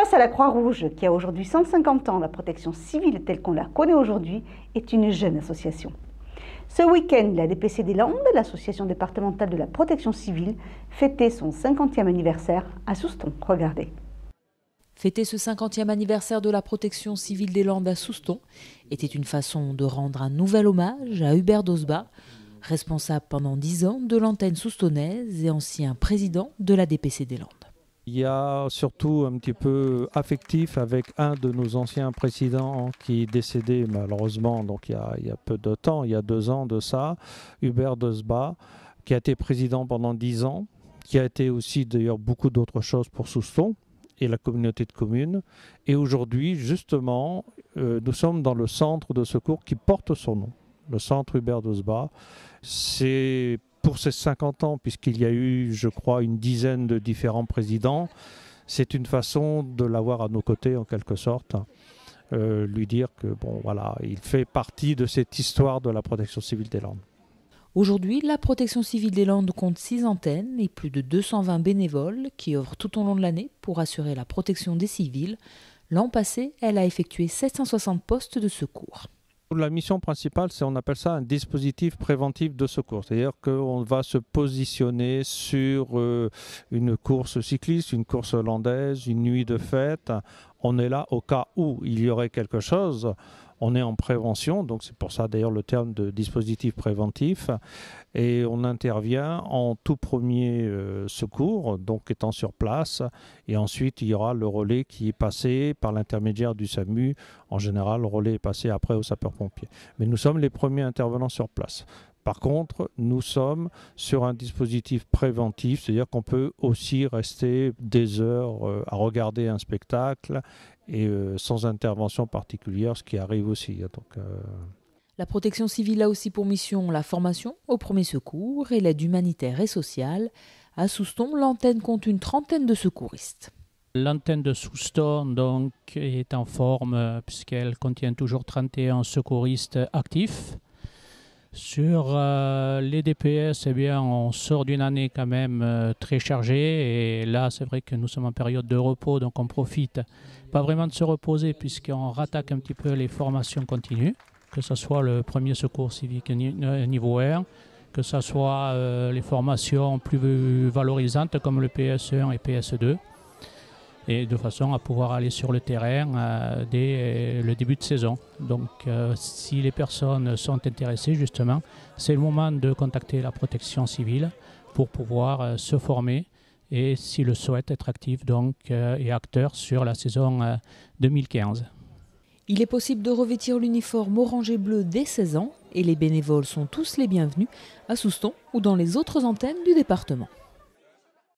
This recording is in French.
Face à la Croix-Rouge, qui a aujourd'hui 150 ans, la protection civile telle qu'on la connaît aujourd'hui est une jeune association. Ce week-end, la DPC des Landes, l'association départementale de la protection civile, fêtait son 50e anniversaire à Souston. Regardez. Fêter ce 50e anniversaire de la protection civile des Landes à Souston était une façon de rendre un nouvel hommage à Hubert Dosba, responsable pendant 10 ans de l'antenne soustonnaise et ancien président de la DPC des Landes. Il y a surtout un petit peu affectif avec un de nos anciens présidents qui est décédé malheureusement, donc il y a peu de temps, il y a 2 ans de ça, Hubert Dosba, qui a été président pendant 10 ans, qui a été aussi d'ailleurs beaucoup d'autres choses pour Souston et la communauté de communes. Et aujourd'hui, justement, nous sommes dans le centre de secours qui porte son nom, le centre Hubert Dosba. C'est pour ses 50 ans, puisqu'il y a eu, je crois, une dizaine de différents présidents, c'est une façon de l'avoir à nos côtés, en quelque sorte. Lui dire que, bon, voilà, il fait partie de cette histoire de la protection civile des Landes. Aujourd'hui, la protection civile des Landes compte 6 antennes et plus de 220 bénévoles qui œuvrent tout au long de l'année pour assurer la protection des civils. L'an passé, elle a effectué 760 postes de secours. La mission principale, on appelle ça un dispositif préventif de secours. C'est-à-dire qu'on va se positionner sur une course cycliste, une course hollandaise, une nuit de fête. On est là au cas où il y aurait quelque chose. On est en prévention, donc c'est pour ça d'ailleurs le terme de dispositif préventif. Et on intervient en tout premier secours, donc étant sur place. Et ensuite, il y aura le relais qui est passé par l'intermédiaire du SAMU. En général, le relais est passé après aux sapeurs-pompiers. Mais nous sommes les premiers intervenants sur place. Par contre, nous sommes sur un dispositif préventif, c'est-à-dire qu'on peut aussi rester des heures à regarder un spectacle et sans intervention particulière, ce qui arrive aussi. Donc, La protection civile a aussi pour mission la formation au premier secours et l'aide humanitaire et sociale. À Souston, l'antenne compte une trentaine de secouristes. L'antenne de Souston donc, est en forme puisqu'elle contient toujours 31 secouristes actifs. Sur les DPS, eh bien, on sort d'une année quand même très chargée et là c'est vrai que nous sommes en période de repos, donc on profite pas vraiment de se reposer puisqu'on rattaque un petit peu les formations continues, que ce soit le premier secours civique niveau 1, que ce soit les formations plus valorisantes comme le PS1 et PS2, et de façon à pouvoir aller sur le terrain dès le début de saison. Donc si les personnes sont intéressées justement, c'est le moment de contacter la protection civile pour pouvoir se former et s'ils le souhaitent être actifs donc, et acteurs sur la saison 2015. Il est possible de revêtir l'uniforme orange et bleu dès 16 ans et les bénévoles sont tous les bienvenus à Souston ou dans les autres antennes du département.